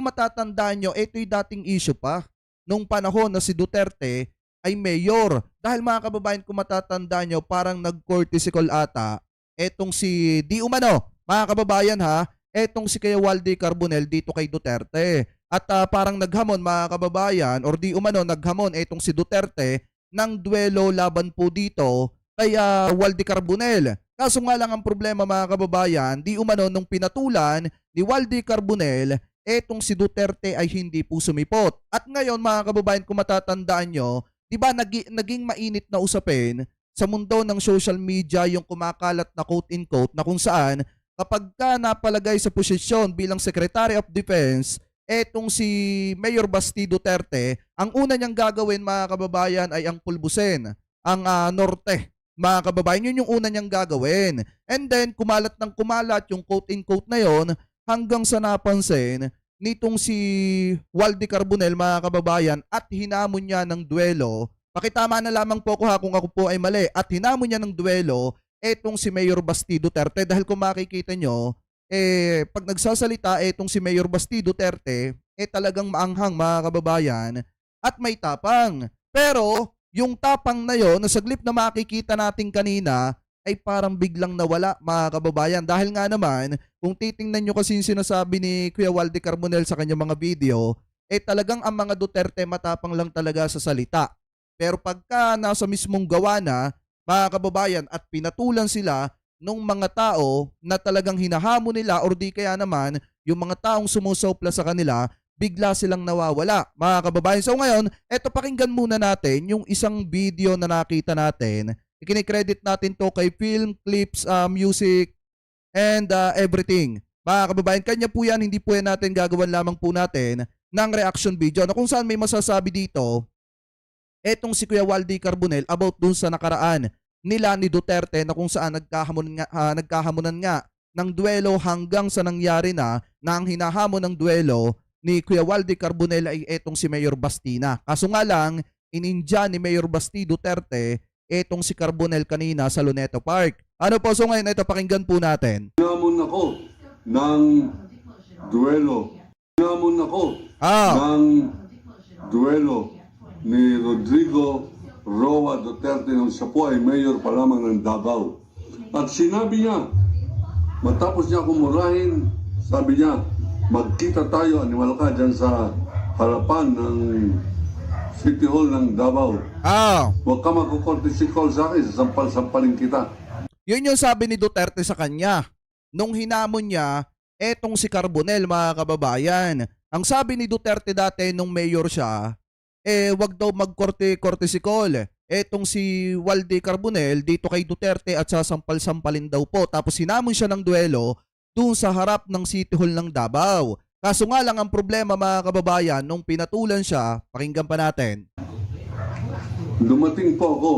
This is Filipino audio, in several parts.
kung matatandaan nyo, ito'y dating issue pa nung panahon na si Duterte ay mayor. Dahil mga kababayan, kung matatandaan nyo, parang nag-courtesy call ata etong si Di Umano, mga kababayan ha, etong si kay Waldy Carbonell dito kay Duterte. At parang naghamon mga kababayan, or Di Umano naghamon etong si Duterte ng duelo laban po dito kay Waldy Carbonell. Kaso nga lang ang problema mga kababayan, Di Umano nung pinatulan ni Waldy Carbonell, etong si Duterte ay hindi po sumipot. At ngayon mga kababayan, kung matatandaan nyo, di ba naging mainit na usapin sa mundo ng social media yung kumakalat na quote-in-quote na kung saan kapag ka napalagay sa posisyon bilang Secretary of Defense, etong si Mayor Basti Duterte, ang una niyang gagawin mga kababayan ay ang pulbusin ang norte. Mga kababayan, yun yung una niyang gagawin. And then kumalat ng kumalat yung quote-in-quote na yon hanggang sa napansin nitong si Waldy Carbonell mga kababayan at hinamon niya ng duelo. Pakitama na lamang po ako ha kung ako po ay mali. At hinamon niya ng duelo etong si Mayor Basti Duterte. Dahil kung makikita nyo, pag nagsasalita etong si Mayor Basti Duterte, talagang maanghang mga kababayan at may tapang. Pero yung tapang na yon, na saglip na makikita natin kanina, ay parang biglang nawala mga kababayan. Dahil nga naman, kung titingnan nyo kasi yung sinasabi ni Kuya Waldy Carbonell sa kanyang mga video, talagang ang mga Duterte matapang lang talaga sa salita. Pero pagka nasa mismong gawa na, mga kababayan, at pinatulan sila nung mga tao na talagang hinahamon nila or di kaya naman yung mga taong sumusopla sa kanila, bigla silang nawawala, mga kababayan. So ngayon, eto pakinggan muna natin yung isang video na nakita natin. Ikini-credit natin to kay Film, Clips, Music, and everything. Mga kababayan, kanya po yan, hindi po yan natin gagawan lamang po natin ng reaction video na kung saan may masasabi dito etong si Kuya Waldy Carbonell about dun sa nakaraan nila ni Duterte na kung saan nagkahamunan nga ng duelo hanggang sa nangyari na ang hinahamon ng duelo ni Kuya Waldy Carbonell ay etong si Mayor Bastina. Kaso nga lang, inindya ni Mayor Basti Duterte etong si Carbonell kanina sa Luneta Park. Ano po, so ngayon ito pakinggan po natin. Hinamon ako ng duelo. Hinamon ako ng duelo ni Rodrigo Roa Duterte nung siya po ay mayor pa lamang ng Davao. At sinabi niya, matapos niya kumurahin, sabi niya, magkita tayo, animal ka dyan sa harapan ng City Hall ng Davao. Huwag ka magkukortesi call sa akin, sasampal-sampalin kita. Yun yung sabi ni Duterte sa kanya. Nung hinamon niya, etong si Carbonell mga kababayan. Ang sabi ni Duterte dati nung mayor siya, wag daw mag-courtesy call. Etong si Waldy Carbonell dito kay Duterte at sasampal-sampalin daw po. Tapos hinamon siya ng duelo doon sa harap ng City Hall ng Davao. Kaso nga lang ang problema mga kababayan, nung pinatulan siya, pakinggan pa natin. Dumating po ako.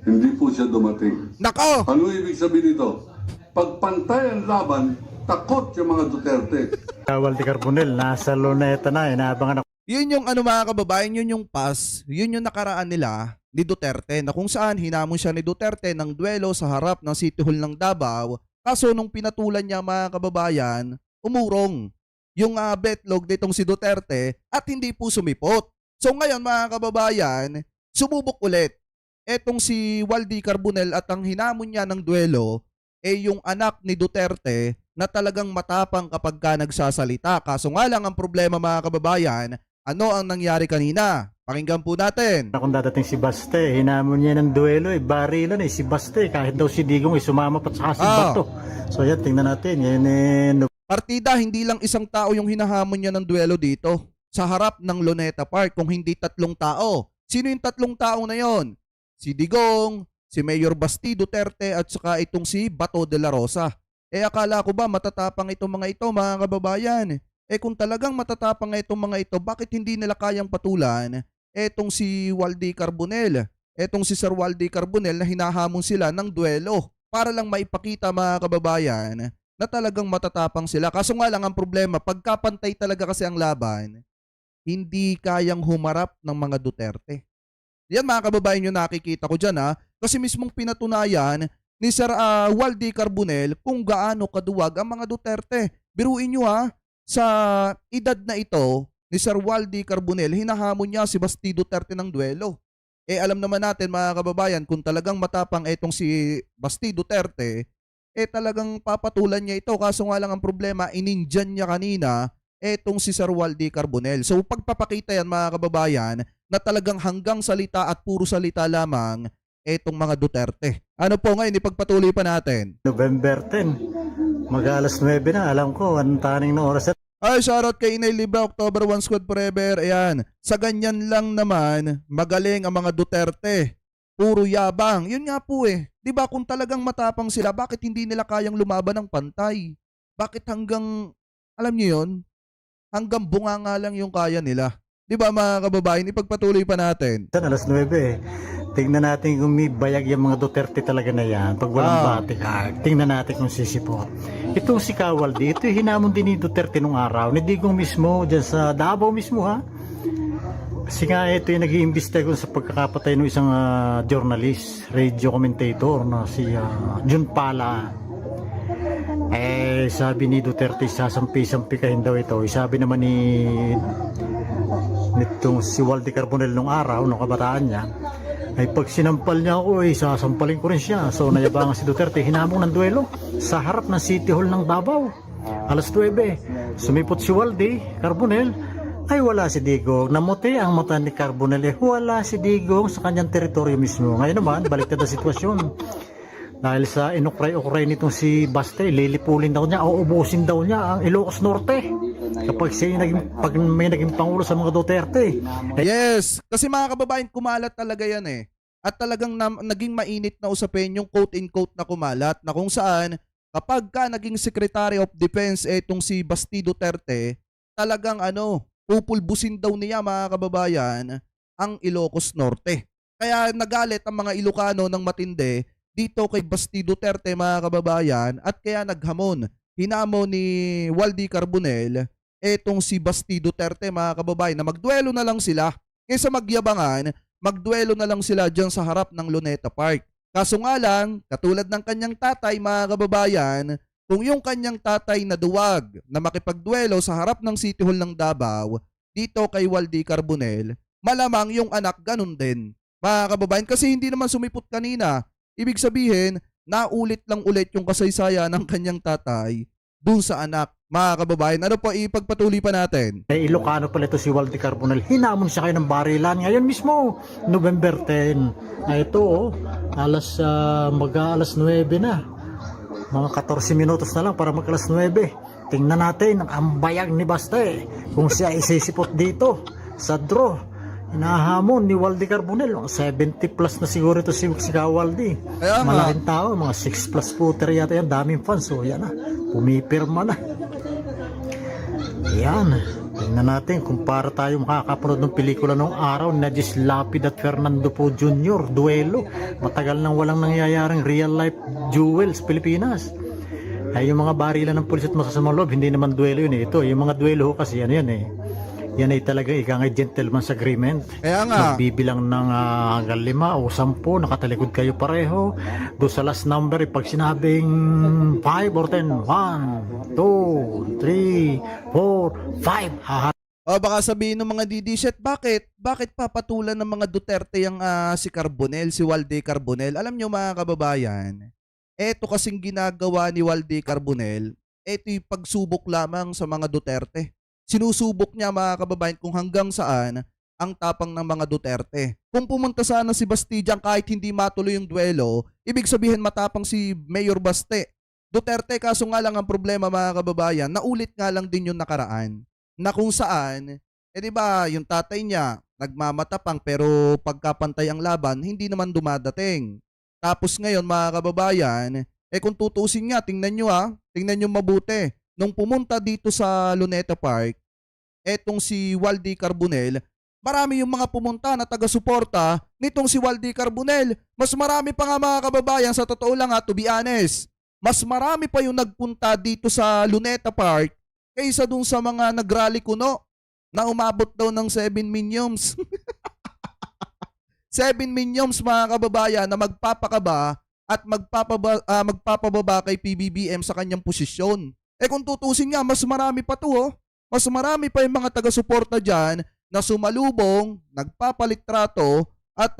Hindi po siya dumating. Nako! Ano ibig sabihin nito? Pag pantay ang laban, takot yung mga Duterte. Waldy Carbonell, nasa Luneta na, inaabangan ako. Yun yung ano mga kababayan, yun yung pass, yun yung nakaraan nila ni Duterte na kung saan hinamon siya ni Duterte ng duelo sa harap ng City Hall ng Davao. Kaso nung pinatulan niya mga kababayan, umurong yung betlog nitong si Duterte at hindi po sumipot. So ngayon mga kababayan, sumubok ulit. Etong si Waldy Carbonell at ang hinamon niya ng duelo yung anak ni Duterte na talagang matapang kapag ka nagsasalita. Kaso nga lang ang problema mga kababayan, ano ang nangyari kanina? Pakinggan po natin. Kung dadating si Baste, hinamon niya ng duelo, barilan si Baste, kahit daw si Digong sumama pa sa si Bato. So yan, tingnan natin. Yan, partida, hindi lang isang tao yung hinahamon niya ng duelo dito sa harap ng Luneta Park, kung hindi tatlong tao. Sino yung tatlong tao na yon? Si Digong, si Mayor Basti Duterte at saka itong si Bato de la Rosa. Akala ko ba matatapang itong mga ito mga kababayan? Kung talagang matatapang itong mga ito, bakit hindi nila kayang patulan etong si Waldy Carbonell? Etong si Sir Waldy Carbonell na hinahamon sila ng duelo para lang maipakita mga kababayan na talagang matatapang sila. Kaso nga lang ang problema, pagkapantay talaga kasi ang laban, hindi kayang humarap ng mga Duterte. Yan mga kababayan yung nakikita ko dyan ha. Kasi mismong pinatunayan ni Sir Waldy Carbonell kung gaano kaduwag ang mga Duterte. Biruin nyo ha, sa edad na ito ni Sir Waldy Carbonell, hinahamon niya si Basti Duterte ng duelo. Alam naman natin mga kababayan, kung talagang matapang itong si Basti Duterte, talagang papatulan niya ito. Kaso nga lang ang problema, inindyan niya kanina etong si Sir Waldy Carbonell. So pagpapakita yan mga kababayan na talagang hanggang salita at puro salita lamang etong mga Duterte. Ano po ngayon, ipagpatuloy pa natin. November 10, mag-alas 9 na. Alam ko, ang taning na oras. Ay, shoutout kay Inay Libra, October 1 Squad Forever. Ayan, sa ganyan lang naman, magaling ang mga Duterte. Puro yabang. Yun nga po Di ba kung talagang matapang sila, bakit hindi nila kayang lumaban ng pantay? Bakit hanggang, alam niyo yun, hanggang bunganga lang yung kaya nila? Di ba mga kababayan, ipagpatuloy pa natin. Alas 9. Tingnan natin kung may bayag yung mga Duterte talaga na yan. Pag walang batik, tingnan natin kung sisipot. Itong si Kawaldi, ito hinamon din ni Duterte nung araw. Ni Digong mismo, dyan sa Davao mismo ha. Kasi nga ito yung nag-iimbestiga sa pagkakapatay ng isang journalist, radio commentator na si Jun Pala. Sabi ni Duterte, sasampi-sampikahin daw ito. Sabi naman nitong si Waldy Carbonell nung araw, nung kabataan niya, ay pag sinampal niya ako, sasampalin ko rin siya. So nayabangan si Duterte, hinamong ng duelo sa harap ng City Hall ng Davao. Alas 9, sumipot si Waldy Carbonell, ay wala si Digong. Namuti ang mata ni Carbonell, wala si Digong sa kanyang teritoryo mismo. Ngayon naman, baliktad ang sitwasyon. Dahil sa inukray-ukray nitong si Baste, lilipulin daw niya, o ubusin daw niya ang Ilocos Norte. Kapag siya pag may naging pangulo sa mga Duterte. Yes, kasi mga kababayan, kumalat talaga yan At talagang naging mainit na usapin yung quote-in-quote na kumalat na kung saan kapag ka naging Secretary of Defense itong si Basti Duterte, talagang pupulbusin daw niya mga kababayan ang Ilocos Norte. Kaya nagalit ang mga Ilocano ng matindi dito kay Basti Duterte mga kababayan at kaya naghamon. Hinamon ni Waldy Carbonell etong si Basti Duterte mga kababayan na magduelo na lang sila. Kaysa magyabangan, magduelo na lang sila dyan sa harap ng Luneta Park. Kaso nga lang, katulad ng kanyang tatay mga kababayan, kung yung kanyang tatay na duwag na makipagduelo sa harap ng City Hall ng Davao dito kay Waldy Carbonell, malamang yung anak ganun din. Mga kababayan, kasi hindi naman sumipot kanina. Ibig sabihin, naulit lang ulit yung kasaysayan ng kanyang tatay dun sa anak. Mga kababayan, ano po, ipagpatuloy pa natin. Ilocano pala ito si Waldy Carbonell. Hinamon siya kayo ng barilan. Ngayon mismo, November 10. Ito, mag-alas 9 na. Mga 14 minutos na lang para mag-alas 9. Tingnan natin ang bayag ni Baste. Kung siya isisipot dito sa draw. Hinahamon ni Waldy Carbonell. 70 plus na siguro ito si Waldy. Malaking tao, mga 6 plus footer yata yan. Daming fans. So yan na, pumipirma na. Yan, tingnan natin kung para tayo makakapanood ng pelikula noong araw na Najis Lapid at Fernando Poe Jr. Duelo. Matagal nang walang nangyayaring real life duel sa Pilipinas. Ay yung mga barilan ng pulis at masasamang loob, hindi naman duelo yun Ito, yung mga duelo kasi yan yan ay talaga ikangay gentleman's agreement. Kaya nga. Magbibilang ng hanggang 5 o 10, nakatalikod kayo pareho. Doon sa last number, pag sinabing 5 or 10, 1, 2, 3, 4, 5, haha. O baka sabihin ng mga DDZ, bakit papatulan ng mga Duterte yung si Carbonell, si Waldy Carbonell? Alam nyo mga kababayan, eto kasing ginagawa ni Waldy Carbonell, eto yung pagsubok lamang sa mga Duterte. Sinusubok niya mga kababayan kung hanggang saan ang tapang ng mga Duterte. Kung pumunta sana si Basti diyan kahit hindi matuloy yung duelo, ibig sabihin matapang si Mayor Baste. Duterte, kaso nga lang ang problema mga kababayan, naulit nga lang din yung nakaraan. Na kung saan, di ba, yung tatay niya nagmamatapang pero pagkapantay ang laban, hindi naman dumadating. Tapos ngayon mga kababayan, kung tutuusin nga, tingnan nyo mabuti. Nung pumunta dito sa Luneta Park, etong si Waldy Carbonell, marami yung mga pumunta na taga-suporta nitong si Waldy Carbonell. Mas marami pa nga mga kababayan, sa totoo lang to be honest, mas marami pa yung nagpunta dito sa Luneta Park kaysa dun sa mga nagrally kuno na umabot daw ng 7 minions. 7 minions mga kababayan na magpapakaba at magpapababa kay PBBM sa kanyang posisyon. Kung tutusin nga, mas marami pa to Mas marami pa yung mga taga-suporta dyan na sumalubong, nagpapalit-trato at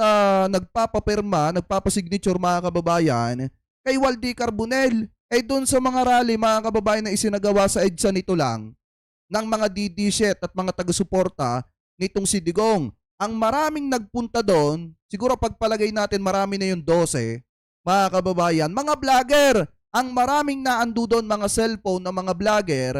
nagpapapirma, nagpapasignature mga kababayan kay Waldy Carbonell. Eh doon sa mga rally mga kababayan na isinagawa sa EDSA nito lang ng mga DD-set at mga taga-suporta nitong si Digong. Ang maraming nagpunta doon, siguro pagpalagay natin marami na yung 12, mga kababayan, mga vlogger. Ang maraming naando doon mga cellphone ng mga vlogger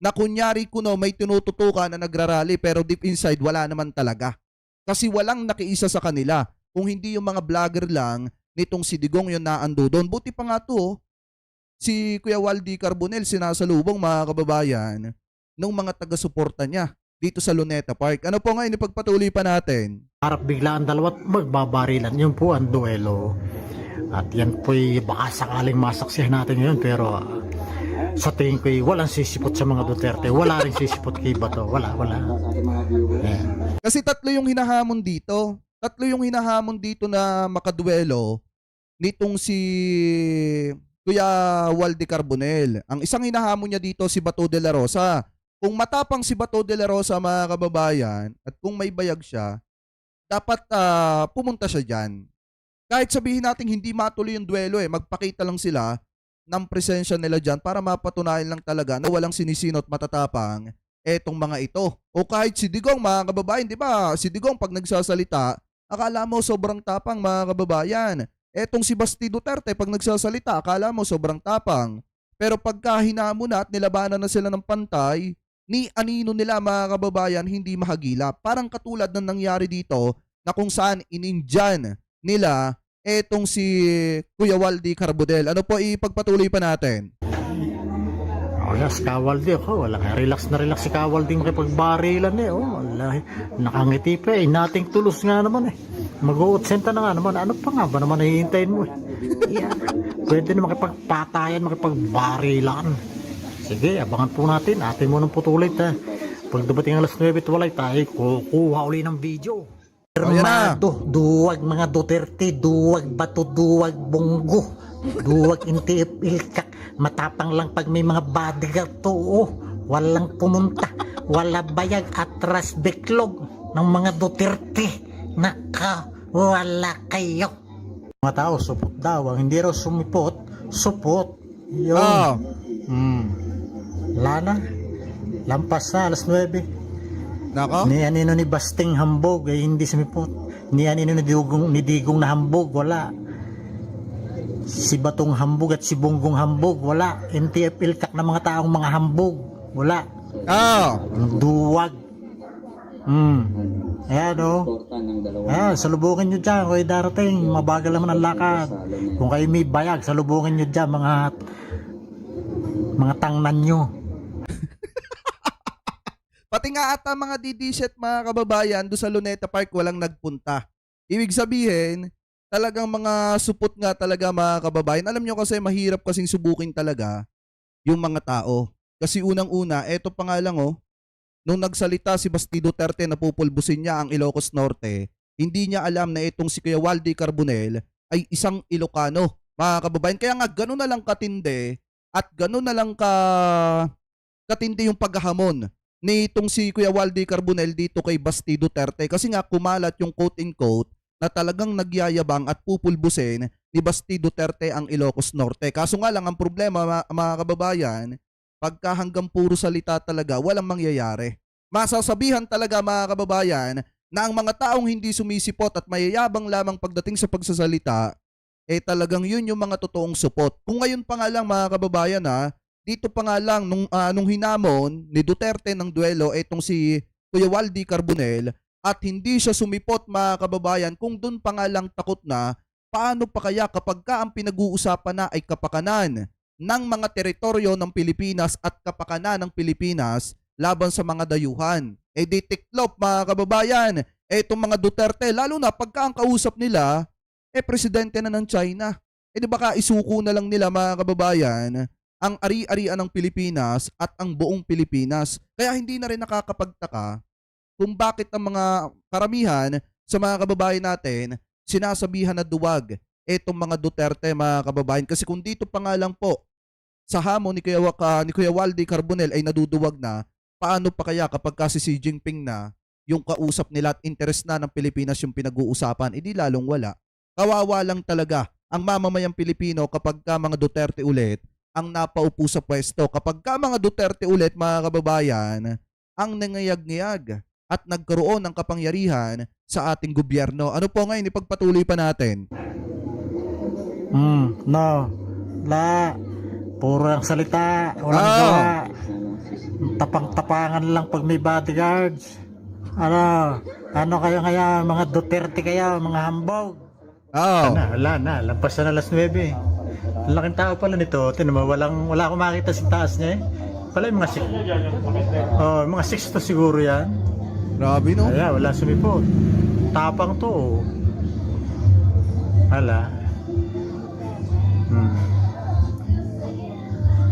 na kunyari kuno may tinututukan na nagrarally pero deep inside wala naman talaga. Kasi walang nakiisa sa kanila. Kung hindi yung mga vlogger lang nitong si Digong yung naando doon. Buti pa nga to, si Kuya Waldy Carbonell sinasalubong mga kababayan ng mga taga-suporta niya dito sa Luneta Park. Ano po nga inipagpatuloy pa natin? Harap bigla ang dalawa't magbabarilan. Yun po ang duelo. At yan po'y baka sakaling masaksihan natin ngayon, pero sa tingin ko'y walang sisipot sa mga Duterte. Wala rin sisipot kay Bato. Wala. Yeah. Kasi tatlo yung hinahamon dito. Tatlo yung hinahamon dito na makaduelo nitong si Kuya Waldy Carbonell. Ang isang hinahamon niya dito si Bato de la Rosa. Kung matapang si Bato de la Rosa mga kababayan at kung may bayag siya, dapat pumunta siya dyan. Kahit sabihin natin hindi matuloy yung duelo magpakita lang sila ng presensya nila dyan para mapatunayan lang talaga na walang sinisinot matatapang etong mga ito. O kahit si Digong mga kababayan, di ba? Si Digong pag nagsasalita, akala mo sobrang tapang mga kababayan. Etong si Basti Duterte pag nagsasalita, akala mo sobrang tapang. Pero pagka hinamon na at nilabanan na sila ng pantay, ni anino nila mga kababayan hindi mahagila. Parang katulad ng nangyari dito na kung saan inindyan nila etong si Kuya Waldy Carbonell. Ano po ipagpatuloy pa natin? Yes, Kawaldi ako. Wala ka. Relax si Kawaldi makipagbarilan Wala. Nakangiti pa nating tulos nga naman Mag-uutsenta na nga naman. Ano pa nga ba naman hihintayin mo Yeah. Pwede na makipagpatayan, makipagbarilan. Sige, abangan po natin. Atin mo ng putulit Pag dumating alas 9 at walay tayo, kukuha uli ng video. Armado, duwag mga Duterte, duwag Bato, duwag Bongo, duwag Intiip Ilkak. Matapang lang pag may mga bodyguard to. Walang pumunta, wala bayag atras beklog ng mga Duterte. Wala kayo. Mga tao, supot daw. Ang hindi raw sumipot, supot. Yun. Lana, lampas na alas 9. Nako? Ni anino ni Basting hambog hindi sumipot. Ni anino ni Digong na hambog, wala. Si Batong hambog at si Bonggong hambog, wala. NTF Ilkak na mga taong mga hambog, wala. Duwag. Ayan salubungin nyo dyan kung darating, mabagal naman ang lakad. Kung kayo may bayag, salubungin nyo dyan mga tangnan nyo. Pati nga ata mga DD-set mga kababayan doon sa Luneta Park walang nagpunta. Ibig sabihin, talagang mga supot nga talaga mga kababayan. Alam nyo kasi mahirap kasing subukin talaga yung mga tao. Kasi unang-una, eto pa nga lang nung nagsalita si Basti Duterte na pupulbusin niya ang Ilocos Norte, hindi niya alam na itong si Kuya Waldy Carbonell ay isang Ilocano. Mga kababayan, kaya nga gano'n na lang katindi at gano'n na lang katindi yung paghahamon ni itong si Kuya Waldy Carbonell dito kay Basti Duterte kasi nga kumalat yung quote-in-quote na talagang nagyayabang at pupulbusin ni Basti Duterte ang Ilocos Norte. Kaso nga lang ang problema mga kababayan, pagka hanggang puro salita talaga walang mangyayari. Masasabihan talaga mga kababayan na ang mga taong hindi sumisipot at mayayabang lamang pagdating sa pagsasalita, talagang yun yung mga totoong supot. Kung ngayon pa nga lang mga kababayan dito pa nga lang nung hinamon ni Duterte ng duelo itong si Kuya Waldy Carbonell at hindi siya sumipot mga kababayan, kung dun pa nga lang takot na, paano pa kaya kapag ang pinag-uusapan na ay kapakanan ng mga teritoryo ng Pilipinas at kapakanan ng Pilipinas laban sa mga dayuhan? Di tiklop mga kababayan, itong mga Duterte, lalo na pagka ang kausap nila, presidente na ng China. Di baka isuko na lang nila mga kababayan ang ari-arian ng Pilipinas at ang buong Pilipinas. Kaya hindi na rin nakakapagtaka kung bakit ang mga karamihan sa mga kababayan natin sinasabihan na duwag itong mga Duterte mga kababayan. Kasi kung dito pa nga lang po sa hamon ni Kuya Waldy Carbonell ay naduduwag na, paano pa kaya kapag si Xi Jinping na yung kausap nila at interest na ng Pilipinas yung pinag-uusapan, edi lalong wala. Kawawa lang talaga ang mamamayang Pilipino kapag ka mga Duterte ulit ang napaupo sa pwesto. Kapag ka mga Duterte ulit, mga kababayan, ang nangayag-ngayag at nagkaroon ng kapangyarihan sa ating gobyerno. Ano po ngayon, ipagpatuloy pa natin? No. Puro ang salita, walang gawa. Tapang-tapangan lang pag may bodyguards. Ano kayo kaya, mga Duterte kaya, mga hambog? Wala na, lampas na alas 9. Ang laking tao pala nito. Tinan mo, wala akong makita sa taas niya eh. Pala yung mga 6 to siguro yan. Grabe, no? Kaya wala sumipot. Tapang to. Wala.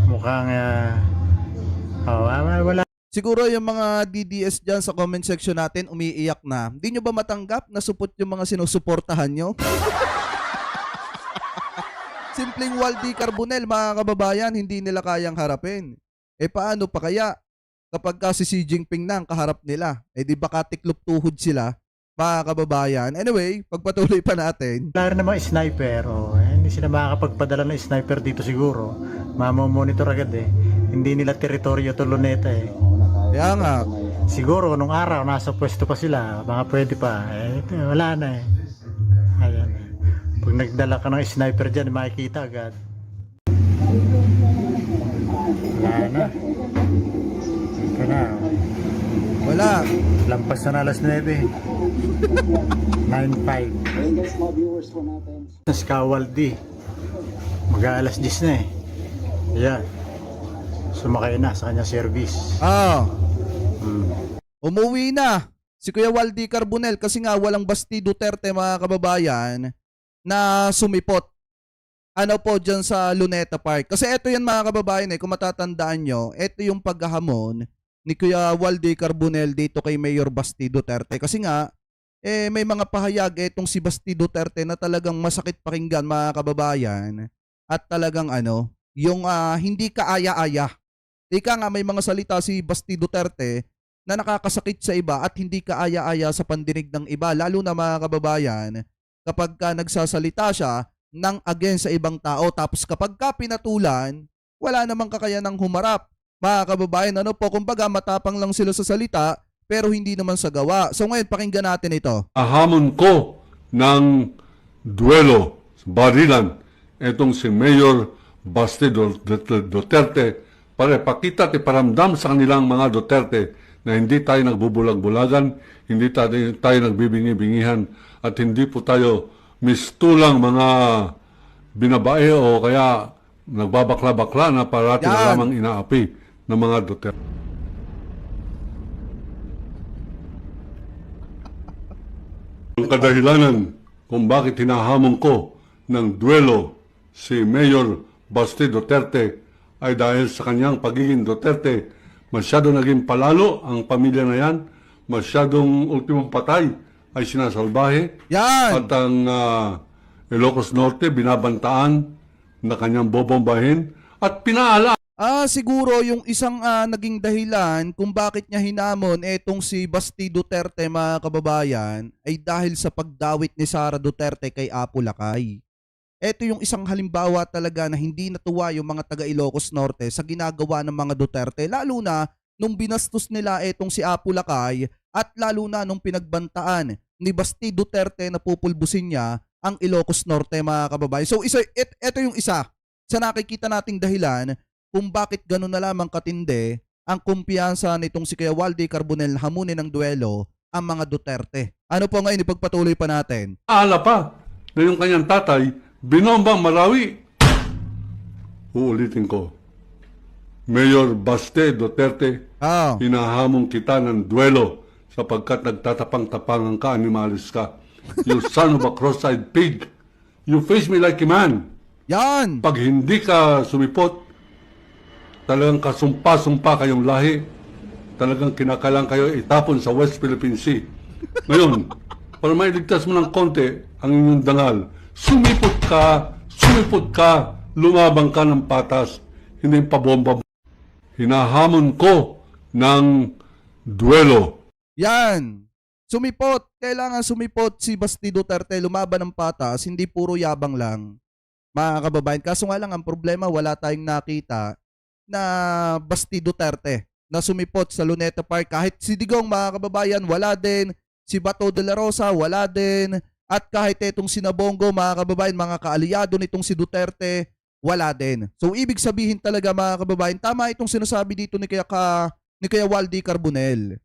Mukhang wala. Siguro yung mga DDS dyan sa comment section natin umiiyak na. Hindi nyo ba matanggap na supot yung mga sinusuportahan nyo? Simpleng Waldy Carbonell, mga kababayan, hindi nila kayang harapin. Paano pa kaya kapag si Xi Jinping na ang kaharap nila? Di ba katiklop tuhod sila, mga kababayan? Anyway, pagpatuloy pa natin. Wala rin namang sniper. Hindi sila makakapagpadala ng sniper dito siguro. Mamamonitor agad eh. Hindi nila teritoryo to Luneta eh. Kaya nga. Siguro nung araw nasa pwesto pa sila, baka pwede pa. Wala na eh. Ayan. Pag nagdala ka ng sniper dyan, makikita agad. Wala na. Ito na. Wala. Lampas na alas 9. 9:05. Sa Skawaldi. Mag-aalas 10 na eh. Ayan. Sumakay na sa kanya service. Umuwi na si Kuya Waldy Carbonell kasi nga walang Basti Duterte, mga kababayan, na sumipot. Ano po dyan sa Luneta Park. Kasi ito yan, mga kababayan, kung matatandaan nyo, ito yung paghahamon ni Kuya Waldy Carbonell dito kay Mayor Basti Duterte. Kasi nga, may mga pahayag itong si Basti Duterte na talagang masakit pakinggan, mga kababayan. At talagang yung hindi kaaya-aya. Ika nga, may mga salita si Basti Duterte na nakakasakit sa iba at hindi kaaya-aya sa pandinig ng iba. Lalo na, mga kababayan, kapag ka nagsasalita siya ng against sa ibang tao. Tapos kapag ka pinatulan, wala namang kakayanang humarap. Mga kababayan, kumbaga matapang lang sila sa salita pero hindi naman sa gawa. So ngayon, pakinggan natin ito. Ahamon ko ng duelo sa barilan itong si Mayor Basti Duterte para ipakita at iparamdam sa kanilang mga Duterte na hindi tayo nagbubulag-bulagan, hindi tayo nagbibingi-bingihan, at hindi po tayo mistulang mga binabae o kaya nagbabakla-bakla na parati na lamang inaapi ng mga Duterte. Ang kadahilanan kung bakit hinahamon ko ng duelo si Mayor Basti Duterte ay dahil sa kanyang pagiging Duterte. Masyado naging palalo ang pamilya na yan. Masyadong ultimong patay ay sinasalbahe. Yan! At ang Ilocos Norte binabantaan na kanyang bobombahin at pinaala. Siguro yung isang naging dahilan kung bakit niya hinamon etong si Basti Duterte, mga kababayan, ay dahil sa pagdawit ni Sara Duterte kay Apo Lakay. Ito yung isang halimbawa talaga na hindi natuwa yung mga taga Ilocos Norte sa ginagawa ng mga Duterte, lalo na nung binastos nila etong si Apo Lakay at lalo na nung pinagbantaan ni Basti Duterte na pupulbusin niya ang Ilocos Norte, mga kababayan. So ito yung isa sa nakikita nating dahilan kung bakit gano'n na lamang katindi ang kumpiyansa nitong si Kuya Waldy Carbonell hamunin ng duelo ang mga Duterte. Ano po ngayon, ipagpatuloy pa natin. Ala pa na yung kanyang tatay binombang Marawi. Uulitin ko. Mayor Basti Duterte, hinahamon kita ng duelo sapagkat nagtatapang-tapangan ka, animalis ka. You son of a cross-eyed pig. You face me like a man. Yan! Pag hindi ka sumipot, talagang kasumpa-sumpa kayong lahi. Talagang kinakalang kayo itapon sa West Philippine Sea. Ngayon, para mailigtas mo ng konti ang inyong dangal, sumipot ka, lumabang ka ng patas, hindi pabomba. Hinahamon ko ng duelo. Yan. Sumipot. Kailangan sumipot si Basti Duterte, lumaban ng patas, hindi puro yabang lang. Mga kababayan, kaso nga lang ang problema, wala tayong nakita na Basti Duterte na sumipot sa Luneta Park. Kahit si Digong, mga kababayan, wala din. Si Bato de la Rosa, wala din. At kahit itong sinabonggo, mga kababayan, mga kaalyado nitong si Duterte, wala din. So ibig sabihin talaga, mga kababayan, tama itong sinasabi dito ni Kuya Waldy Carbonell.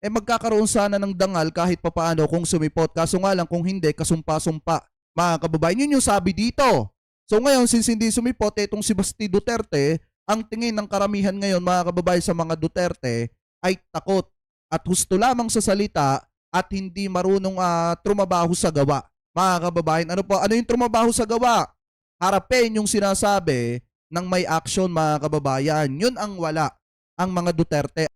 Magkakaroon sana ng dangal kahit papaano kung sumipot. Kaso nga lang kung hindi, kasumpa-sumpa. Mga kababayan, yun yung sabi dito. So ngayon, since hindi sumipot, itong si Basti Duterte, ang tingin ng karamihan ngayon, mga kababayan, sa mga Duterte ay takot at husto lamang sa salita at hindi marunong trumabaho sa gawa. Mga kababayan, ano yung trumabaho sa gawa? Harapin yung sinasabi ng may action, mga kababayan. Yun ang wala ang mga Duterte.